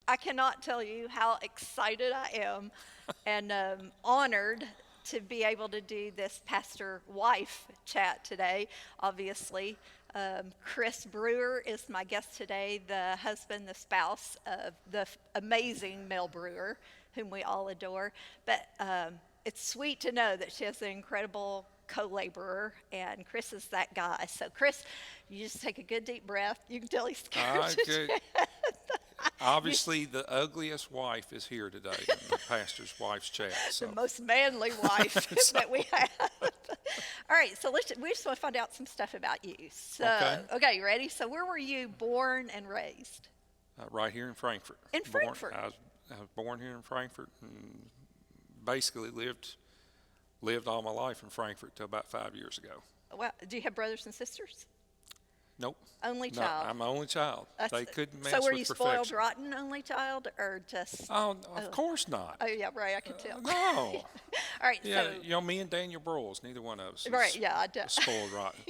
I cannot tell you how excited I am and honored to be able to do this pastor wife chat today. Obviously, Chris Brewer is my guest today, the husband, the spouse of the amazing Mel Brewer, whom we all adore. But it's sweet to know that she has an incredible co-laborer, and Chris is that guy. So, Chris, you just take a good deep breath. You can tell he's scared Okay. to you, Obviously, the ugliest wife is here today in the pastor's wife's chat. the So, most manly wife so that we have. All right, so we just want to find out some stuff about you. So, okay, okay, you ready? So, where were you born and raised? right here in Frankfurt. In Born, Frankfurt. I was born here in Frankfurt and basically lived all my life in Frankfurt till about 5 years ago. Well, do you have brothers and sisters? Nope. Only No, child. I'm the only child. That's- They couldn't so, mess were with you spoiled perfection. rotten, only child, or just? Oh, Oh, of course not. oh yeah, right. I can tell. No. All right, Yeah, so me and Daniel Broyles, neither one of us right, is yeah, I do. spoiled rotten.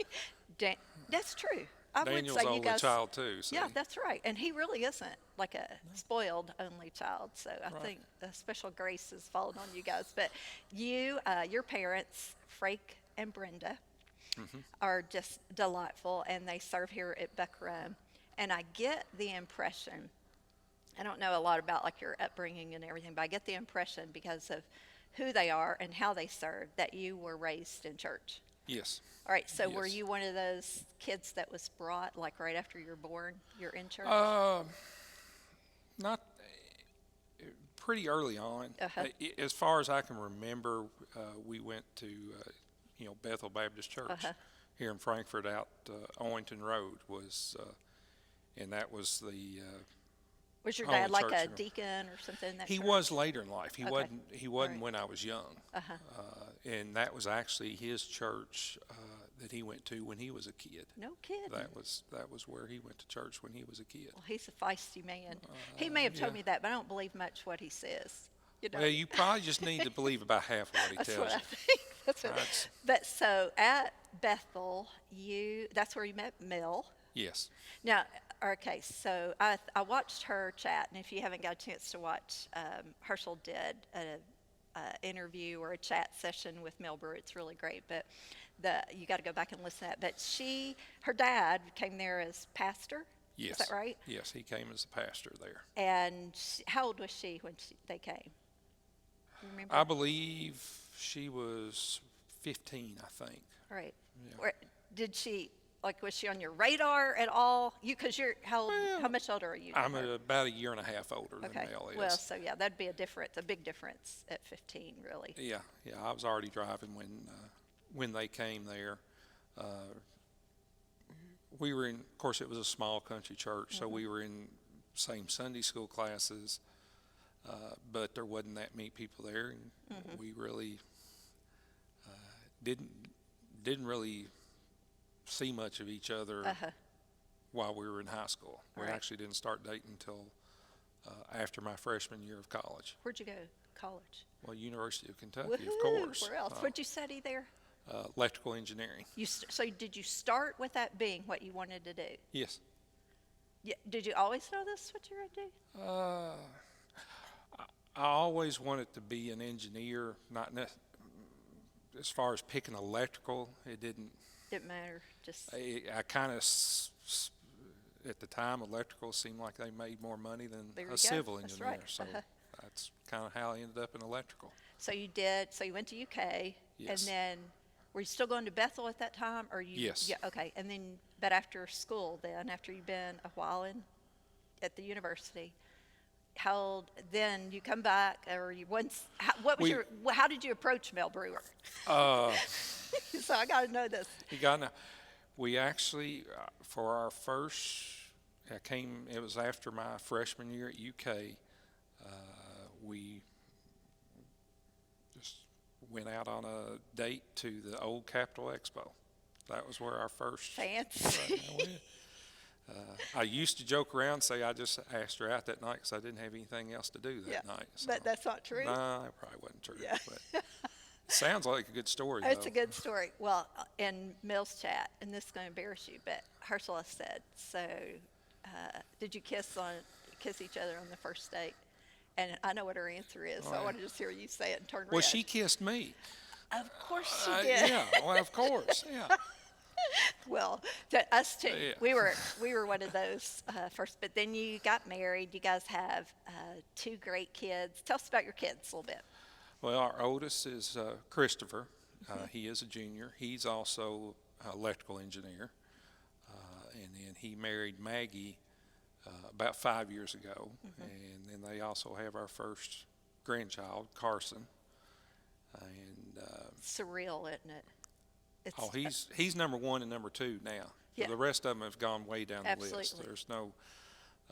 That's true. I would Daniel's say the you only guys. child too. So. Yeah, that's right. And he really isn't like a spoiled only child. So I Right. think a special grace has fallen on you guys. But your parents, Frank and Brenda, are just delightful, and they serve here at Buckram. And I get the impression, I don't know a lot about like your upbringing and everything, but I get the impression because of who they are and how they serve that you were raised in church. Yes. All right, so were Yes. you one of those kids that was brought like right after you're born? You're in church? Not pretty early on. Uh-huh. As far as I can remember, we went to Bethel Baptist Church Uh-huh. here in Frankfurt. Out Owington Road and that was the. Was your only dad like church a in- deacon or something in that He church? was later in life. He Okay. wasn't. He wasn't right. when I was young. Uh-huh. And that was actually his church that he went to when he was a kid. No kidding. That was where he went to church when he was a kid. Well, he's a feisty man. He may have told yeah. me that, but I don't believe much what he says. You know? Well, you probably just need to believe about half of what he That's tells what I you. think. That's what. That's- But so at Bethel, that's where you met Mill. Yes. Now, okay, so I watched her chat, and if you haven't got a chance to watch, Herschel did a interview or a chat session with Mel Brewer. It's really great, but you got to go back and listen to that. But her dad came there as pastor. Yes. Is that right? Yes, he came as a pastor there. And how old was she when they came? You remember? I believe she was 15, I think. Right. Yeah. Or did she, like, was she on your radar at all? Because how Well, much older are you? than I'm her? about a year and a half older than Okay. Mel is. Well, so yeah, that'd be a big difference at 15, really. Yeah, I was already driving when they came there. We were in, of course, it was a small country church, so we were in same Sunday school classes, but there wasn't that many people there, and we really didn't really see much of each other Uh-huh. while we were in high school. We Right. actually didn't start dating until after my freshman year of college. Where'd you go? College? Well, University of Kentucky, Woohoo! of course. Where else? What'd you study there? Electrical engineering. So did you start with that being what you wanted to do? Yes. Yeah, did you always know this is what you were going to do? I always wanted to be an engineer, not as far as picking electrical, it didn't. Didn't matter. Just I kind of, at the time, electrical seemed like they made more money than There you a go. civil That's engineer. right. So Uh-huh. that's kind of how I ended up in electrical. so you did. So you went to UK, Yes. and then were you still going to Bethel at that time, or you? Yes. Yeah. Okay. And then, but after school, then after you've been a while at the university, then you come back, or you once? How did you approach Mel Brewer? Uh, So I got to know this. we actually, for our first, it was after my freshman year at UK, we just went out on a date to the old Capitol Expo. That was where our first. Fancy. I used to joke around and say I just asked her out that night because I didn't have anything else to do that Yeah, night. So. but that's not true. No, it probably wasn't true. Yeah. But it sounds like a good story, It's though. a good story. Well, in Mill's chat, and this is going to embarrass you, but Ursula said, so did you kiss on kiss each other on the first date? And I know what her answer is, so I Well, want to just hear you say it and turn well, red. she kissed me. Of course she did. Yeah, well, of course, yeah. Well, to us too. Yeah. We were one of those first. But then you got married. You guys have two great kids. Tell us about your kids a little bit. Well, our oldest is Christopher. He is a junior. He's also an electrical engineer. And then he married Maggie about 5 years ago. And then they also have our first grandchild, Carson. And Surreal, isn't it? It's oh, he's number one and number two now. Yeah. The rest of them have gone way down the list. Absolutely. There's no.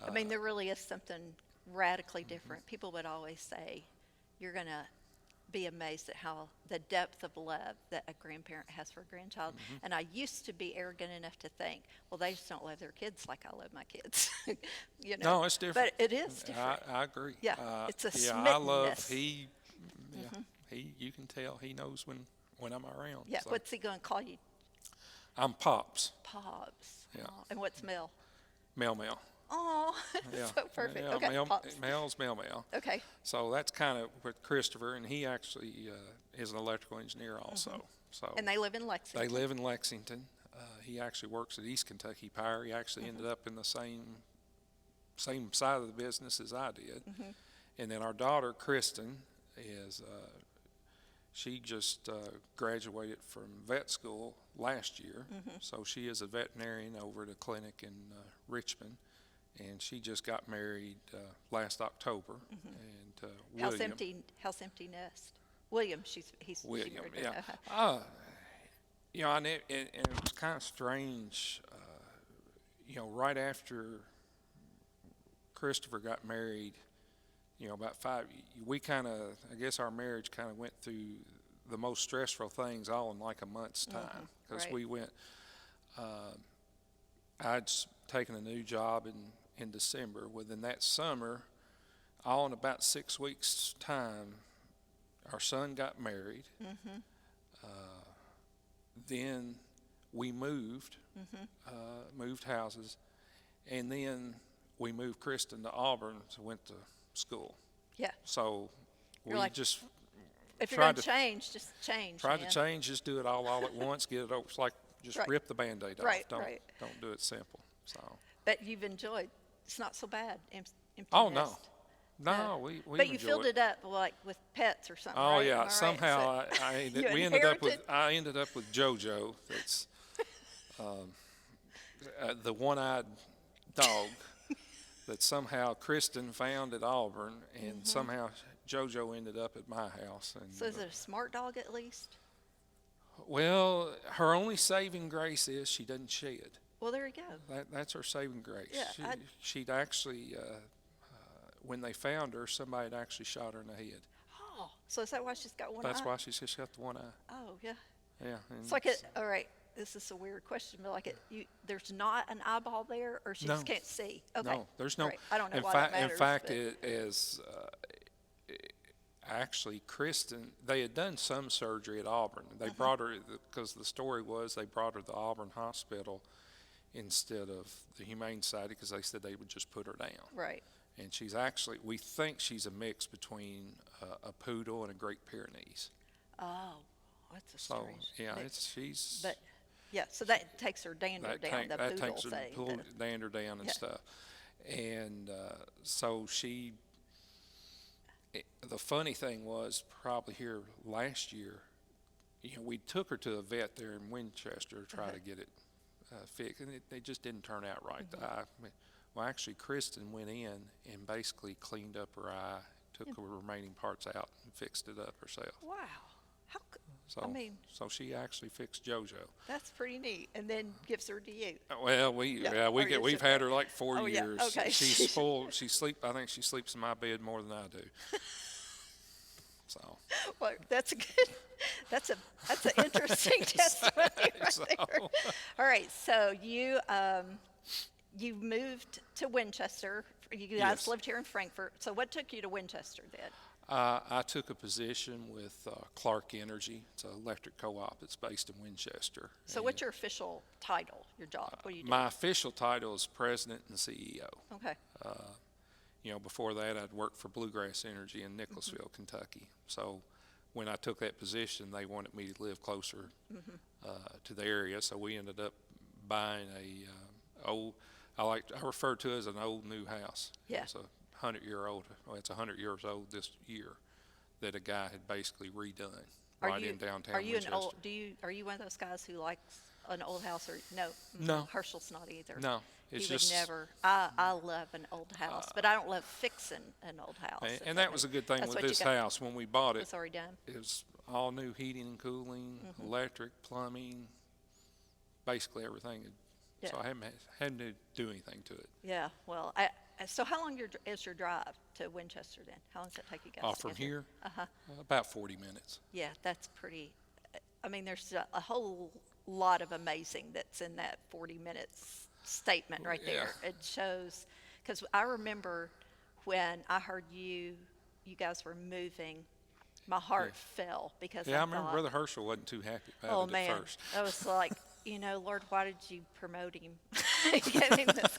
I mean, there really is something radically different. People would always say, you're going to be amazed at how the depth of love that a grandparent has for a grandchild. And I used to be arrogant enough to think, well, they just don't love their kids like I love my kids. No, it's different. But it is different. I agree. Yeah, it's a yeah, I love smittenness. he. You can tell he knows when I'm around. Yeah, so. what's he going to call you? I'm Pops. Pops. Yeah. Aw, and what's Mel? Mel. Oh, Yeah. so perfect. Yeah, Okay, Pops. Mel's Mel. Okay. So that's kind of with Christopher, and he actually is an electrical engineer also. So And they live in Lexington. they live in Lexington. He actually works at East Kentucky Power. He actually ended up in the same side of the business as I did. And then our daughter Kristen is she just graduated from vet school last year, so she is a veterinarian over at a clinic in Richmond, and she just got married last October. And House William, empty nest. William, she William, married. yeah. And it was kind of strange, right after Christopher got married, about we kind of, I guess our marriage kind of went through the most stressful things all in like a month's time. Because right. we went, I'd taken a new job in December. Within that summer, all in about 6 weeks' time, our son got married. Then we moved houses, and then we moved Kristen to Auburn, so went to school. Yeah. So You're we like, just if you're tried going to to change, just change. tried man. to change, just do it all at once, get it over. It's like just Right. rip the Band-Aid off. Right, Don't right. don't do it simple. So. But you've enjoyed. It's not so bad. Empty Oh nest. no, we But you enjoy filled it. it up like with pets or something. Oh right? Am I yeah, right? somehow So- we ended up with JoJo. That's the one-eyed dog that somehow Kristen found at Auburn, and somehow JoJo ended up at my house. And So is it a smart dog at least? well, her only saving grace is she doesn't shed. Well, there you go. That's her saving grace. Yeah, She'd actually, when they found her, somebody had actually shot her in the head. Oh, so is that why she's got one That's eye? why she's just got the one eye. Oh, yeah. Yeah. And It's like all right, this is a weird question, but like there's not an eyeball there, or she just No. can't see? Okay. No, there's no. All right. I don't know in why fact, that matters. in fact, but- it is actually Kristen. They had done some surgery at Auburn. They brought her because the story was they brought her to the Auburn Hospital instead of the Humane Society because they said they would just put her down. Right. And she's actually, we think she's a mix between a poodle and a Great Pyrenees. Oh, that's a So strange. yeah, mix. she's. But yeah, so that takes her dander that down. The that poodle takes her thing. pull dander down and Yeah. stuff. And so the funny thing was probably here last year, we took her to a vet there in Winchester to try to get it fixed, and it just didn't turn out right. The eye, well, actually, Kristen went in and basically cleaned up her eye, took the remaining parts out, and fixed it up herself. Wow. How? So, I mean, so she actually fixed JoJo. that's pretty neat. And then gives her to you. Well, Yeah. we've just- had her like 4 Oh, yeah. years. Okay. She's full. I think she sleeps in my bed more than I do. So. Well, that's a good. That's an interesting testimony right So. there. All right, so you moved to Winchester. You guys Yes. lived here in Frankfort. So what took you to Winchester then? I took a position with Clark Energy. It's an electric co-op. It's based in Winchester. So what's your official title, your job? What do you do? My official title is president and CEO. Okay. before that I'd worked for Bluegrass Energy in Nicholasville, Kentucky. So when I took that position, they wanted me to live closer to the area. So we ended up buying I refer to it as an old new house. Yeah. It's a 100-year-old. Well, it's 100 years old this year that a guy had basically redone right in downtown Winchester. Are you one of those guys who likes an old house or no? No. Herschel's not either. No, it's He would just never. I love an old house, but I don't love fixing an old house. and that was a good thing That's with what you this got. house when we bought it. It's already done. It was all new heating and cooling, electric, plumbing, basically everything. Yeah. So I hadn't to do anything to it. Yeah. Well, so how long is your drive to Winchester then? How long does it take you guys? To From get here, Uh-huh. about 40 minutes. Yeah, that's pretty. I mean, there's a whole lot of amazing that's in that 40 minutes statement right there. Yeah. It shows, because I remember when I heard you guys were moving, my heart fell because Yeah, I I remember thought, Brother Herschel wasn't too happy oh about it man, at first. I was like, Lord, why did you promote him? Give him this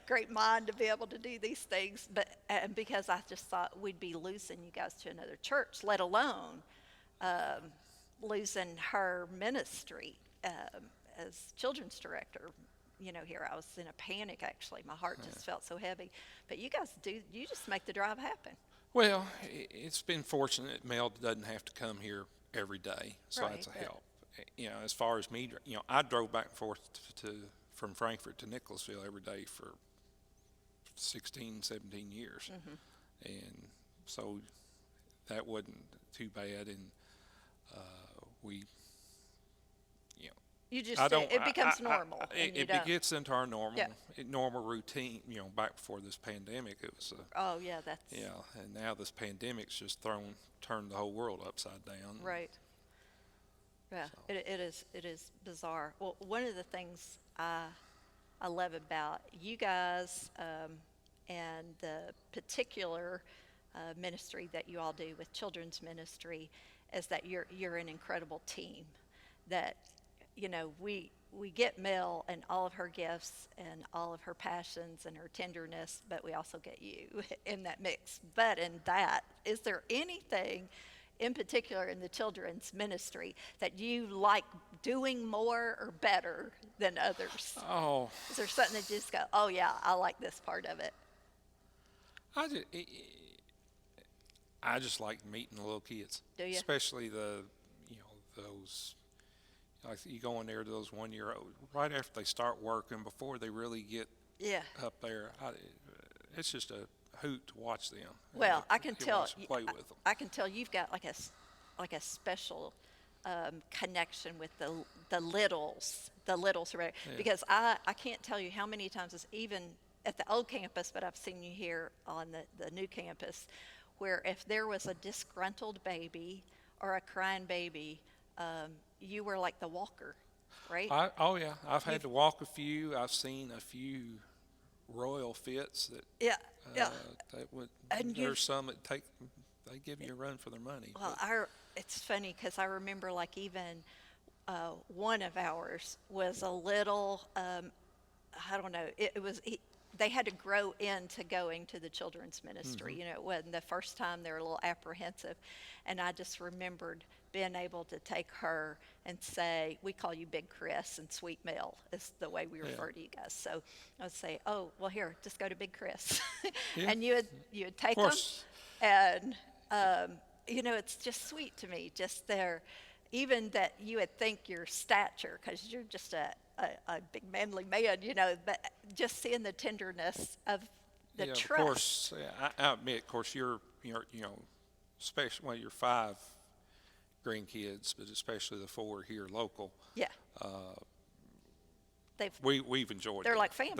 great mind to be able to do these things. But because I just thought we'd be losing you guys to another church, let alone losing her ministry as children's director. Here I was in a panic, actually. My heart just felt so heavy. But you guys you just make the drive happen. Well, it's been fortunate Mel doesn't have to come here every day, so Right, that's a but- help. As far as me, I drove back and forth from Frankfort to Nicholasville every day for 16, 17 years. And so that wasn't too bad. And we, You just I don't. it becomes normal. and you It don't. gets into our normal Yeah. normal routine. Back before this pandemic, it was. Oh yeah, that's And now this pandemic's just turned the whole world upside down. right. Yeah, So. it is bizarre. Well, one of the things I love about you guys and the particular ministry that you all do with children's ministry is that you're an incredible team. That we get Mel and all of her gifts and all of her passions and her tenderness, but we also get you in that mix. But in that, is there anything in particular in the children's ministry that you like doing more or better than others? Oh, Is there something that you just go, oh yeah, I like this part of it? I just like meeting the little kids. Do you? Especially those, like you go in there to those 1 year old, right after they start working, before they really get Yeah. up there. It's just a hoot to watch them. Well, I can You tell. watch them play with them. I can tell you've got like a special connection with the littles, right? Yeah. Because I can't tell you how many times, it's even at the old campus, but I've seen you here on the new campus, where if there was a disgruntled baby or a crying baby, you were like the walker, right? Oh yeah, I've had to walk a few. I've seen a few royal fits that. Yeah. That would. And There's some that they give you a run for their money. Well, but- it's funny because I remember like even one of ours was a little, I don't know, they had to grow into going to the children's ministry. It wasn't the first time. They were a little apprehensive. And I just remembered being able to take her and say, we call you Big Chris, and Sweet Mel is the way we refer to you guys. So I would say, oh, well, here, just go to Big Chris. Yeah. And you would take them. course. And, it's just sweet to me, just even that you would think your stature, because you're just a big manly man, but just seeing the tenderness of the Yeah, trust. Of course, I admit, of course, you're especially when you're 5 grandkids, but especially the 4 here local. Yeah. We've enjoyed. They're them. like family.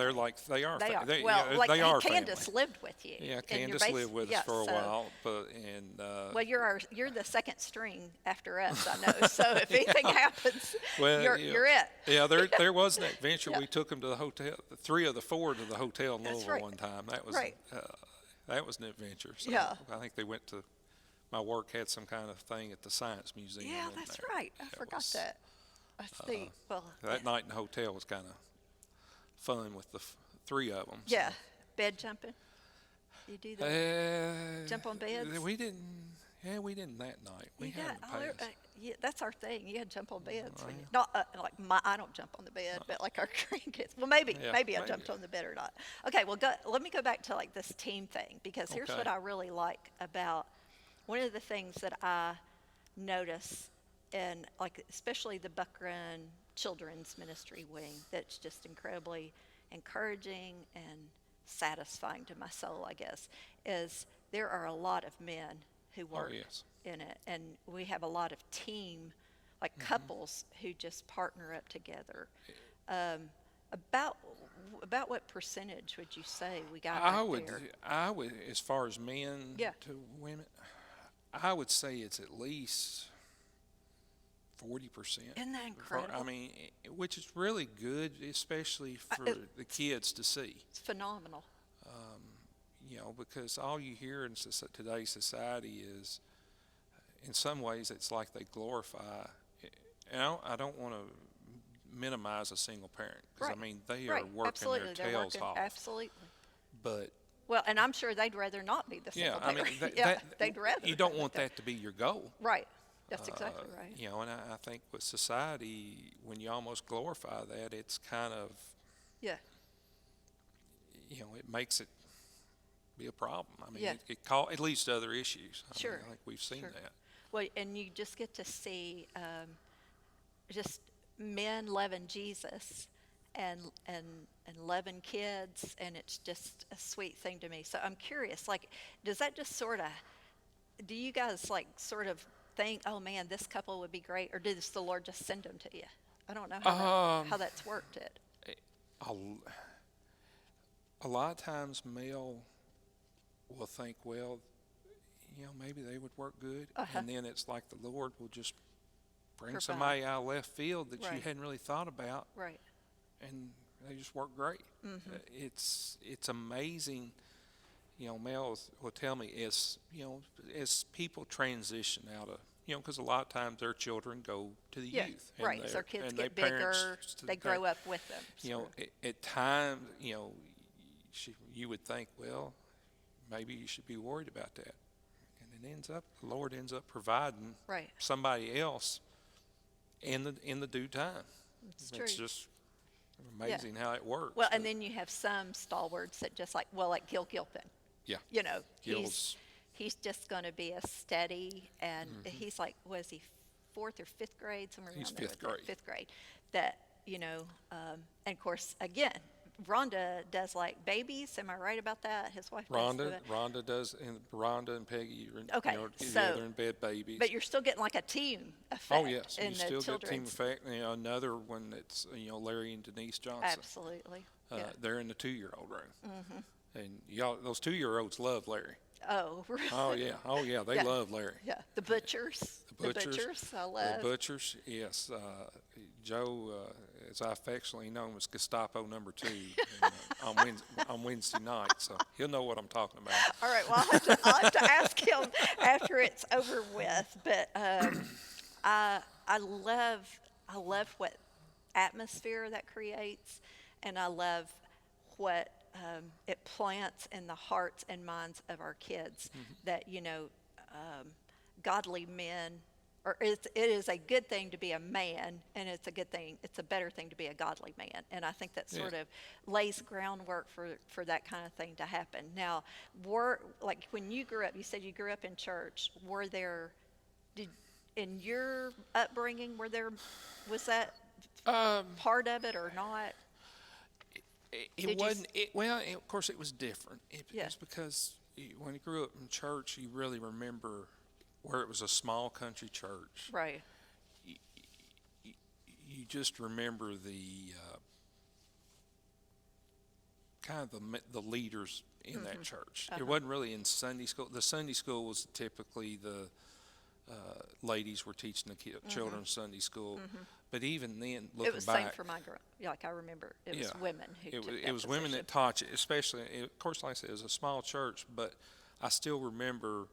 They are. They are. They, Well, yeah, like they are Candace family. lived with you. Yeah, in your Candace lived with us for a so- while, Well, you're the second string after us, I know. So if anything happens, well, you're it. Yeah, there was an adventure. Yeah. We took them to the hotel, 3 of the 4 to the hotel in That's Louisville right. one time. That was Right. that was an adventure. So Yeah. I think they went to. My work had some kind of thing at the Science Museum. Yeah, in that's there. right. I forgot was- that. That's neat. Well, That night in the hotel was kind of fun with the 3 of them. yeah, bed jumping. You do that? Jump on beds? We didn't. Yeah, we didn't that night. We You had got, in the past. yeah, that's our thing. You had to jump on beds. When you, Yeah. not like I don't jump on the bed, but like our grandkids. Well, Yeah, maybe I maybe. jumped on the bed or not. Okay, well, let me go back to like this team thing because here's Okay. what I really like about one of the things that I notice in like especially the Buck Run Children's Ministry wing that's just incredibly encouraging and satisfying to my soul, I guess, is there are a lot of men who Oh work yes. in it, and we have a lot of team, like couples who just partner up together. Um, about what percentage would you say we got I right would. there? I would. As far as men Yeah. to women, I would say it's at least 40%. Isn't that incredible? I mean, which is really good, especially for the kids to see. It's phenomenal. Because all you hear in today's society is, in some ways, it's like they glorify. And I don't want to minimize a single parent because Right. I mean they Right. are working Absolutely. their They're tails working. off. Absolutely. But Well, and I'm sure they'd rather not be the yeah, single I mean parent. Yeah, they'd rather. you don't have want it there. that to be your goal. Right. That's exactly right. And I think with society, when you almost glorify that, it's kind of, Yeah. it makes it be a problem. I mean, Yeah. it leads to other issues. I Sure. mean, I think we've seen Sure. that. Well, and you just get to see just men loving Jesus and loving kids, and it's just a sweet thing to me. So I'm curious, like, does that just sort of, do you guys like sort of think, oh man, this couple would be great, or does the Lord just send them to you? I don't know how that's worked. A, a lot of times, male will think, well, maybe they would work good, and then it's like the Lord will just bring Provide. somebody out of left field that you Right. hadn't really thought about, Right. and they just work great. It's amazing. Males will tell me as people transition out of because a lot of times their children go to the Yeah. youth, and Right. So our kids and their get bigger, parents, they grow up with them. at times, you would think, well, maybe you should be worried about that, and the Lord ends up providing Right. somebody else in the due time. It's It's true. just amazing how it works. Well, and but then you have some stalwarts that just like Gil Gilpin. yeah, He's Gil's just going to be a steady, and he's like, was he fourth or fifth grade, somewhere He's around there? fifth grade. Fifth grade. That and of course, again, Rhonda does like babies. Am I right about that? His wife does. Rhonda does, and Rhonda and Peggy are Okay, together in bed babies. But you're still getting like a team effect. Oh yes, in you the still get team children's. effect. Another one that's Larry and Denise Johnson. Absolutely. They're in the 2-year-old room, and those 2-year-olds love Larry. Oh, really? Oh yeah, they Yeah. love Larry. Yeah, the butchers. The butchers. I love. The butchers, yes. Joe, as I affectionately know him, is Gestapo number 2 on Wednesday night, so he'll know what I'm talking about. All right. Well, I'll have to ask him after it's over with. But I love what atmosphere that creates, and I love what it plants in the hearts and minds of our kids. That godly men. Or it is a good thing to be a man, and it's a good thing. It's a better thing to be a godly man, and I think that sort of lays groundwork for that kind of thing to happen. Now, like when you grew up, you said you grew up in church. In your upbringing, was that part of it or not? It wasn't. Of course, it was different. It's because when you grew up in church, you really remember where it was a small country church. Right. You just remember the kind of the leaders in that church. It wasn't really in Sunday school. The Sunday school was typically the ladies were teaching the children Sunday school. But even then, looking back, It was same for my girl. Like I remember, it was women who took that it was women position. that taught you, especially. Of course, like I said, it was a small church, but I still remember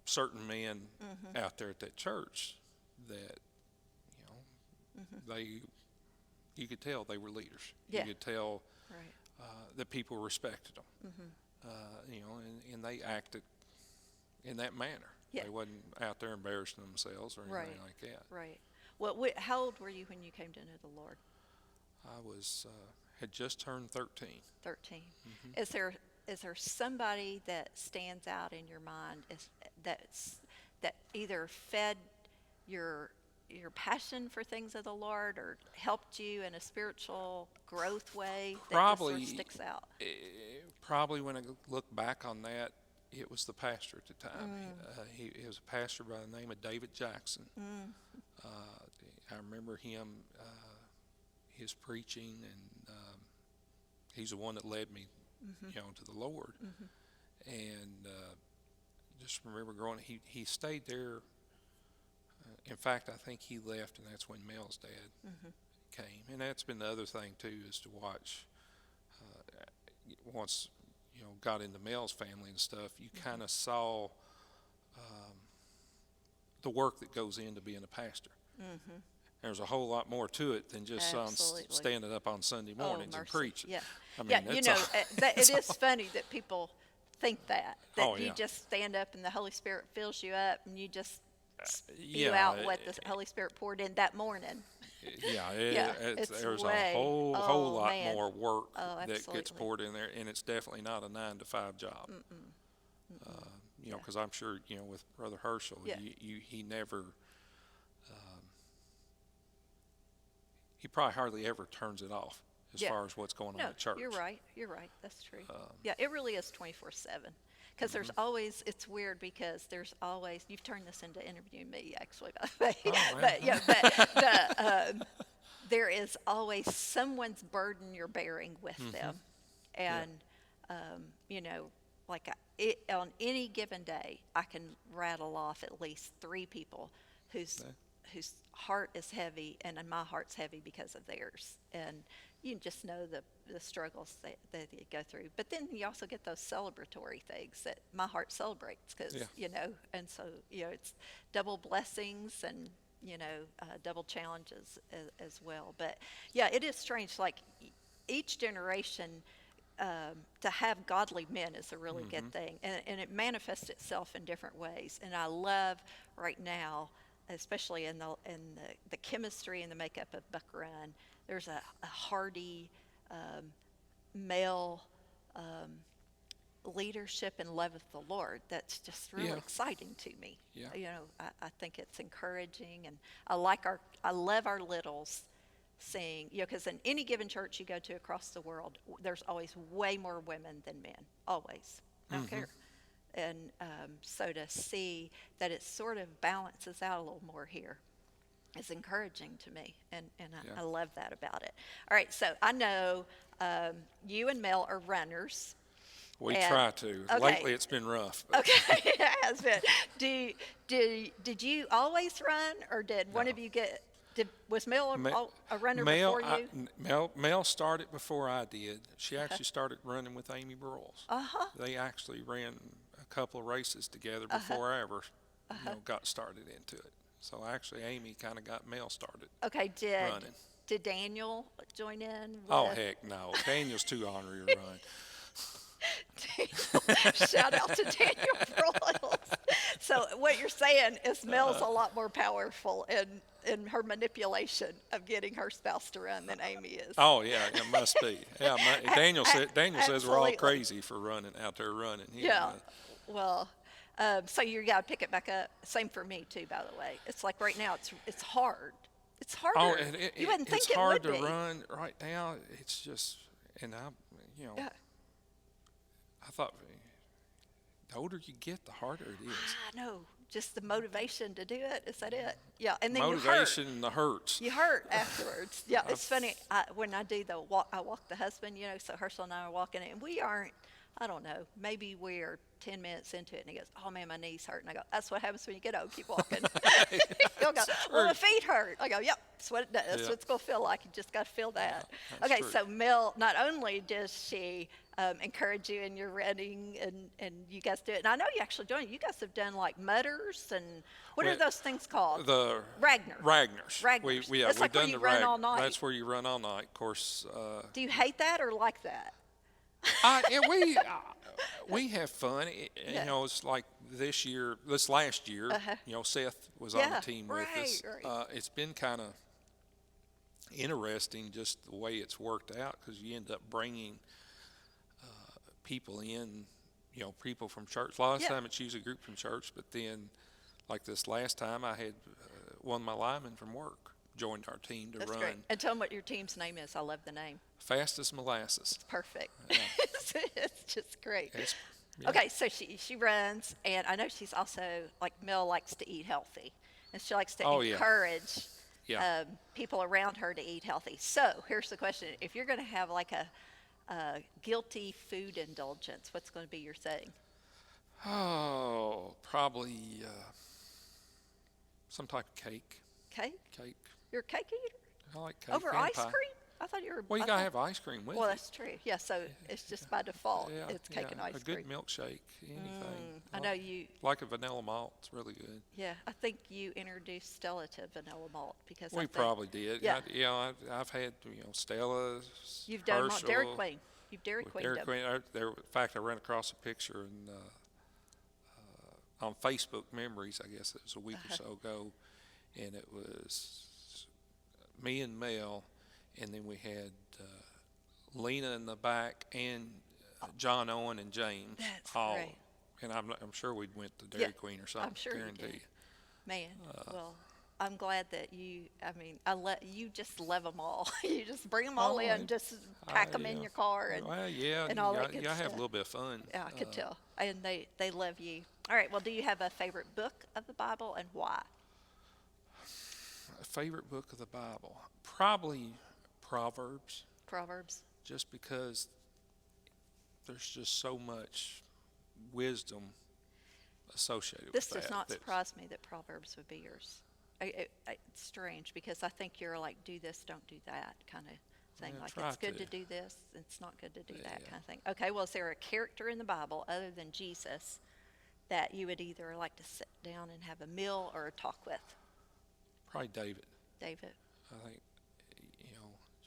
certain men out there at that church that you could tell they were leaders. Yeah. You could tell Right. that people respected them. and they acted in that manner. Yeah. They wasn't out there embarrassing themselves or anything Right. like that. Right. Well, how old were you when you came to know the Lord? I was had just turned 13. 13. Hmm. Is there somebody that stands out in your mind that either fed your passion for things of the Lord or helped you in a spiritual growth way that just sort of Probably, sticks out? eh, probably when I look back on that, it was the pastor at the time. He was a pastor by the name of David Jackson. Mm. Uh, I remember him, his preaching, and he's the one that led me, Mhm. to the Lord. Mhm. And just remember growing. He stayed there. In fact, I think he left, and that's when Mel's dad Mhm. came. And that's been the other thing too, is to watch. Once got into Mel's family and stuff, you Mhm. kind of saw um, the work that goes into being a pastor. Mhm. There's a whole lot more to it than just Absolutely. standing up on Sunday Oh, mornings and mercy. preaching. Yeah. I Yeah, mean, it's all, that it it's is all, funny that people think that oh you yeah, just stand up and the Holy Spirit fills you up and you just spew yeah, out what the Holy Spirit poured in that morning. yeah. Yeah, it's There's a way. whole Oh lot man. more work Oh, that gets absolutely. poured in there, and it's definitely not a 9 to 5 job. Mm-mm. Uh, Mm-mm. Yeah. because I'm sure with Brother Herschel, Yeah. he never, he probably hardly ever turns it off as Yeah. far as what's going on No, at church. you're right. You're right. That's true. Um, Yeah, it really is 24/7. Because mhm. it's weird because there's always, you've turned this into interviewing me actually, by the way. Oh But yeah, well. but there is always someone's burden you're bearing with Hmm. them. Yeah. And, um, you know, like on any given day, I can rattle off at least three people whose Okay. whose heart is heavy and my heart's heavy because of theirs. And you just know the struggles that you go through. But then you also get those celebratory things that my heart celebrates because, Yeah. and so, it's double blessings and, double challenges as well. But yeah, it is strange. Like each generation, to have godly men is a really good Hmm. thing, and it manifests itself in different ways. And I love right now, especially in the chemistry and the makeup of Buck Run, there's a hearty um, male um, leadership and love of the Lord that's just really Yeah. exciting to me. Yeah. I think it's encouraging, and I love our littles seeing, because in any given church you go to across the world, there's always way more women than men, always. I don't Hmm. care. And so to see that it sort of balances out a little more here is encouraging to me, and Yeah. I love that about it. All right, so I know you and Mel are runners, We and try to. okay, Lately, it's been rough, but okay, it has been. Did you always run, or did one no. of you was Mel Ma- a runner Mel, before you? Mel started before I did. She actually started running with Amy Broyles. Uh-huh. They actually ran a couple of races together Uh-huh. before I ever, Uh-huh. got started into it. So actually, Amy kind of got Mel started Okay, running. did Daniel join in Oh with heck no, Daniel's too ornery to run. Daniel? Shout out to Daniel Broyles. So what you're saying is Mel's a lot more powerful in her manipulation of getting her spouse to run than Amy is. Oh yeah, it must be. Yeah, Daniel says we're all Absolutely. crazy for running out there running. Yeah. Well, so you got to pick it back up. Same for me too, by the way. It's like right now it's hard. It's Oh, harder. and You wouldn't it's think it hard would to be. run right now. It's just, and Yeah. I thought the older you get, the harder it is. I know. Just the motivation to do it. Is that it? Yeah. And then Motivation and the hurts. you hurt afterwards. Yeah, it's I've- funny. When I do the walk, I walk the husband, so Herschel and I are walking, and we aren't, I don't know, maybe we're 10 minutes into it, and he goes, "Oh man, my knees hurt." And I go, "That's what happens when you get old. Keep walking." He'll go, "Well, my feet hurt." I go, "Yep, that's what it does. That's Yeah. what it's going to feel like. You just got to feel that." That's Okay, true. so Mel, not only does she encourage you in your running, and you guys do it, and I know you actually doing it. You guys have done like mutters, and what are We- those things called? The Ragnar. Ragnars. Ragnars. Yeah, That's we've like where done you the run all night. That's where you run all night. Of course, Do you hate that or like that? And we have fun. Yeah. It's like this last year, Uh-huh. Seth was on the Yeah. team with Right. us. Right. It's been kind of interesting just the way it's worked out because you end up bringing people in, people from church. A lot of Yeah. time it's usually a group from church, but then like this last time, I had one of my linemen from work joined our team to That's great. run And tell them what your team's name is. I love the name. fast as molasses. It's perfect. Yeah, It's just great. it's yeah. Okay, so she runs, and I know she's also like Mel likes to eat healthy, and she likes to Oh yeah, encourage yeah. people around her to eat healthy. So here's the question: if you're going to have like a guilty food indulgence, what's going to be your thing? Oh, probably some type of cake. Cake? Cake. You're a cake eater I like cake over and ice pie. cream? I thought you were. Well, you I gotta thought, have ice cream with well, it. that's true. Yeah, so it's just by default, Yeah, it's cake yeah. and ice A cream. good milkshake, anything. I know you. Like a vanilla malt. It's really good. Yeah, I think you introduced Stella to vanilla malt because I We think probably did. Yeah. I've had Stella, you've done Herschel, Dairy Queen. You've Dairy with Queen Dairy them. Queen. In fact, I ran across a picture on Facebook Memories. I guess it was a week or so ago, and it was me and Mel, and then we had Lena in the back and John Owen and James. That's all, great. And I'm sure we went to Dairy Yeah, Queen or something. I'm sure you guarantee did. you. Man, well, I'm glad that you. I mean, you just love them all. You just bring them all Oh, in, just pack them in yeah. your car, and Well, yeah, and all that good you have a stuff. little bit of fun. Yeah, I could tell, and they love you. All right. Well, do you have a favorite book of the Bible, and why? A favorite book of the Bible, probably Proverbs, Proverbs. just because there's just so much wisdom associated This with does that. not surprise me that Proverbs would be yours. It's strange because I think you're like, do this, don't do that kind of thing. Yeah, Like, try it's good to. to do this, it's not good to do that Yeah. kind of thing. Okay, well, is there a character in the Bible other than Jesus that you would either like to sit down and have a meal or a talk with? Probably David. David. I think,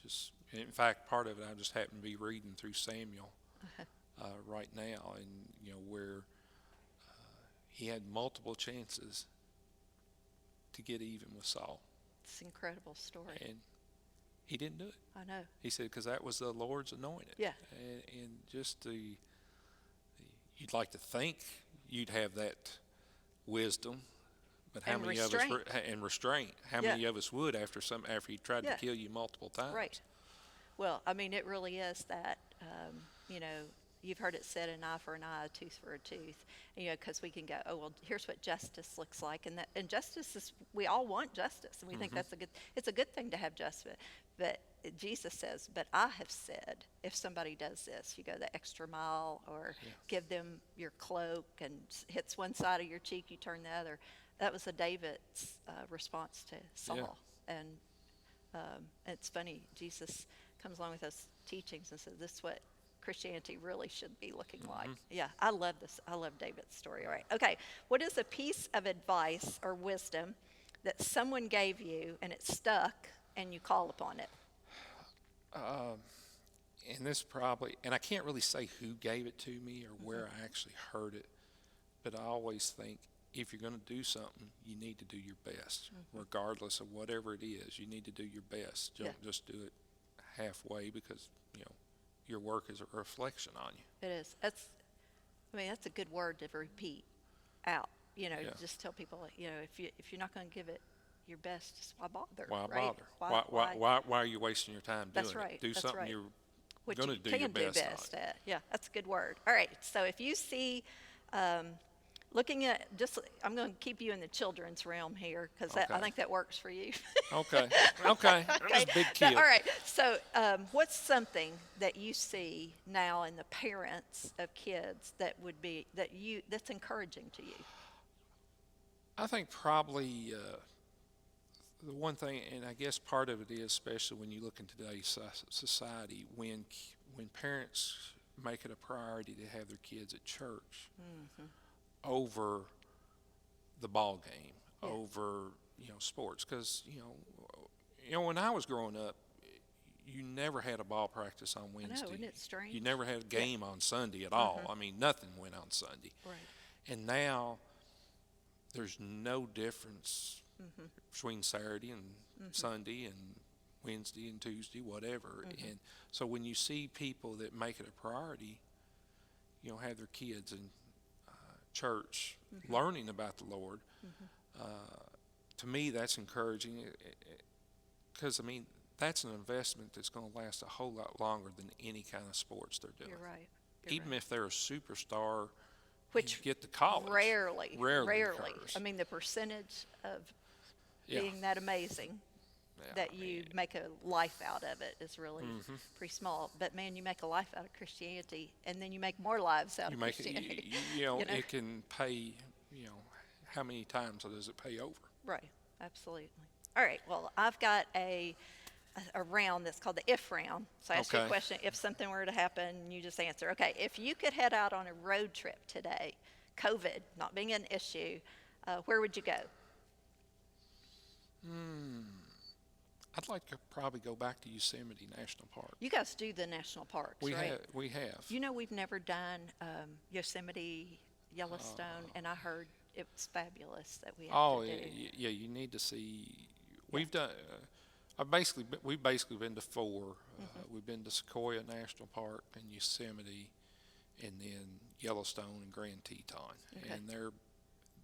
just in fact, part of it I just happen to be reading through Samuel right now, and where he had multiple chances to get even with Saul, It's an incredible story. and he didn't do it. I know. He said because that was the Lord's anointed. Yeah. And just you'd like to think you'd have that wisdom, but how And many restraint. of us and restraint? How Yeah. many of us would after he tried Yeah. to kill you multiple times? Right. Well, I mean, it really is that, you've heard it said, an eye for an eye, a tooth for a tooth. Because we can go, oh well, here's what justice looks like, and justice is, we all want justice, and we think it's a good thing to have justice. But Jesus says, but I have said, if somebody does this, you go the extra mile, or Yeah. give them your cloak, and hits one side of your cheek, you turn the other. That was a David's response to Saul, and it's funny. Jesus comes along with those teachings and says, "This is what Christianity really should be looking like." Yeah, I love this. I love David's story. All right, okay. What is a piece of advice or wisdom that someone gave you and it stuck, and you call upon it? And and I can't really say who gave it to me or where I actually heard it, but I always think if you're going to do something, you need to do your best, regardless of whatever it is. You need to do your best. Don't just do it halfway because your work is a reflection on you. It is. That's a good word to repeat out. Just tell people, if you're not going to give it your best, just why bother? Why right? bother? Why are you wasting your time doing That's right. it? Do That's something right. you're What going you to do can your do best best on. at. Yeah, that's a good word. All right. So if you see, looking at I'm going to keep you in the children's realm here because I Okay. think that works for you. Okay. Okay. I'm just a big kid. All right. So what's something that you see now in the parents of kids that would be that's encouraging to you? I think probably the one thing, and I guess part of it is, especially when you look in today's society, when parents make it a priority to have their kids at church over the ball game, over sports, because when I was growing up, you never had a ball practice on I know, Wednesday. isn't it strange? You never had a Yeah. game on Sunday at all. I mean, nothing went on Sunday. Right. And now there's no difference Mm-hmm. between Saturday and Sunday and Wednesday and Tuesday, whatever. And so when you see people that make it a priority, have their kids in church learning about the Lord, uh, to me that's encouraging because, I mean, that's an investment that's going to last a whole lot longer than any kind of sports they're doing. You're right. Even if they're a superstar, Which you get to college. rarely Rarely occurs. I mean, the percentage of Yeah. being that amazing Yeah, that I you mean, make a life out of it is really pretty small. But man, you make a life out of Christianity, and then you make more lives out you of make it, Christianity. it can pay, how many times does it pay over? Right, absolutely. All right, well, I've got a round that's called the if round. So I ask you a Okay. question. If something were to happen, you just answer. Okay, if you could head out on a road trip today, COVID not being an issue, where would you go? I'd like to probably go back to Yosemite National Park. You guys do the national parks, right? We have. You know, we've never done Yosemite, Yellowstone, and I heard it was fabulous that we have Oh, to yeah, do. yeah, you need to see. We've done. We've basically been to four. We've been to Sequoia National Park and Yosemite, and then Yellowstone and Grand Teton, Okay. and they're.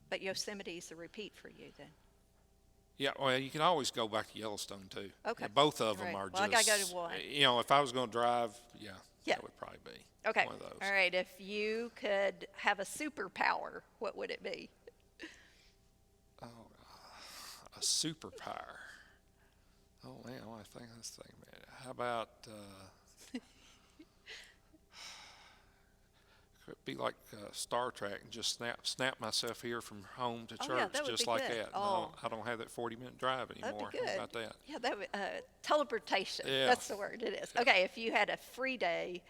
But Yosemite's a repeat for you then. Yeah, well, you can always go back to Yellowstone too. Okay. Yeah, both of them Right. are Well, I just. gotta go to one. If I was going to drive, yeah, Yeah. that would probably be Okay. one of those. All right. If you could have a superpower, what would it be? Oh, a superpower. Oh man, I think this thing, man. How about could it be like Star Trek and just snap myself here from home to Oh, church yeah, that would just be like good. that. And Oh. I don't have that 40-minute drive That'd anymore. be good. How about that? Yeah, that would, teleportation. Yeah. That's the word. It is. Okay. If you had a free day,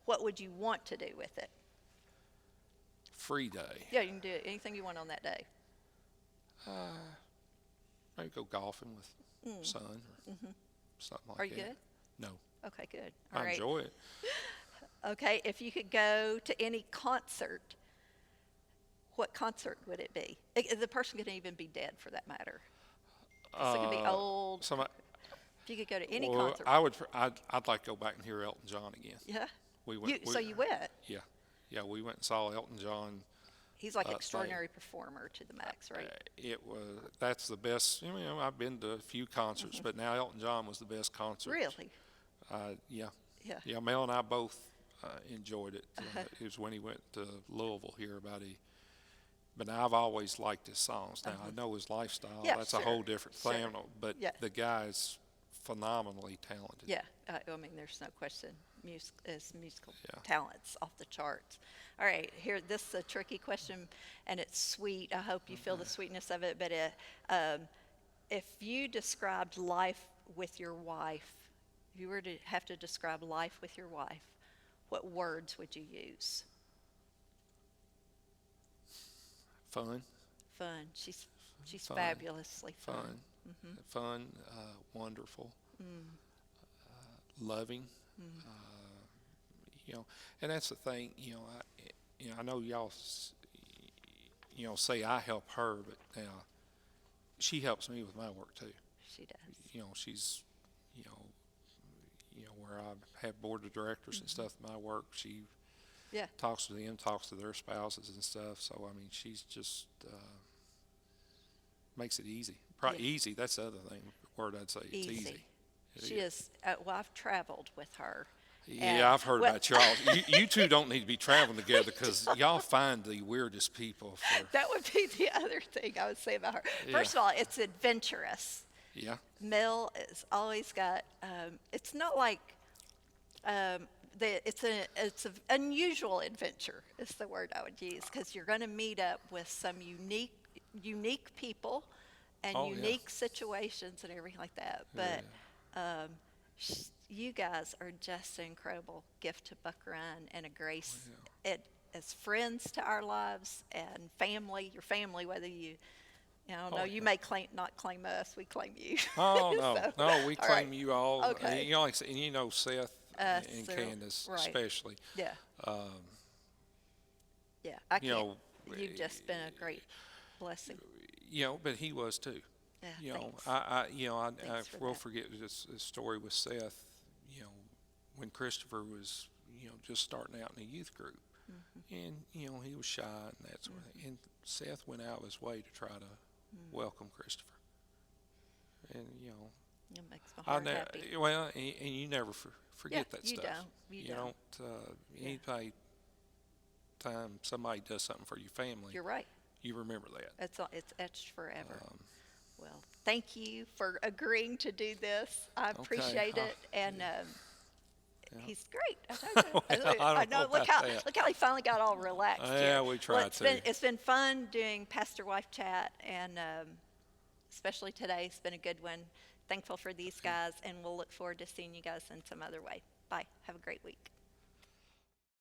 what would you want to do with it? Free day. Yeah, you can do anything you want on that day. Maybe go golfing with son or something like Are you that. good? No, Okay, good. All I right. enjoy it. Okay, if you could go to any concert, what concert would it be? The person could even be dead for that matter. So it could be old. Somebody, If you could go to any well, concert. I'd like to go back and hear Elton John again. Yeah. We went. So you went. Yeah, yeah. We went and saw Elton John. He's like thing. extraordinary performer to the max, right? That's the best. I've been to a few concerts, but now Elton John was the best concert. Really? Yeah. Yeah. Yeah, Mel and I both enjoyed it. It was when he went to Louisville here but now I've always liked his songs. Now I know his lifestyle. Yeah, That's sure, a whole different sure. thing. But Yeah. the guy's phenomenally talented. Yeah. I mean, there's no question. His musical Yeah. talent's off the charts. All right, here, this is a tricky question, and it's sweet. I hope you feel the sweetness of it. But if you described life with your wife, if you were to have to describe life with your wife, what words would you use? Fun, Fun. She's Fun. fabulously fun. fun, wonderful, loving. And that's the thing. I know y'all, say I help her, but now she helps me with my work too. She does. She's, where I have board of directors and stuff in my work, she Yeah. talks to them, talks to their spouses and stuff. So, I mean, she's just, makes it easy. Yeah. Easy, that's the other thing, word I'd say, it's easy. It She is. Well, I've traveled with her. And- Yeah, I've heard well- about y'all. You two don't need to be traveling together because y'all find the weirdest people for, That would be the other thing I would say about her. First of all, it's adventurous. yeah. Mel has always got. It's not like. It's an unusual adventure. Is the word I would use because you're going to meet up with some unique people, and Oh, yeah. unique situations and everything like that. But you guys are just an incredible gift to Buck Ryan and a grace. It as friends to our lives and family, your family, whether you I don't Oh, know. You yeah. may not claim us. We claim you. Oh, no, So, no, we all right. claim you all. Okay. You know, like, I said, and you know Seth and So, Candace right. especially. Yeah. Um, Yeah. I you can't. know, You've just been a great blessing. but he was too. Yeah. You know, Thanks. I Thanks for will that. forget this story with Seth. You know, when Christopher was just starting out in the youth group, and he was shy and that sort of thing. And Seth went out of his way to try to welcome Christopher. And It makes my I heart ne- happy. well, and you never Yeah. forget that You stuff. don't. You You don't. don't. Yeah. Anytime somebody does something for your family, You're right. you remember that. It's etched forever. Um, Well, thank you for agreeing to do this. I okay. appreciate it, and Yeah. he's great. I told you. Well, I I don't know know. about that. Look how he finally got all relaxed here. Yeah, we Well, tried to. it's been fun doing pastor wife chat, and especially today, it's been a good one. Thankful for these guys, and we'll look forward to seeing you guys in some other way. Bye. Have a great week.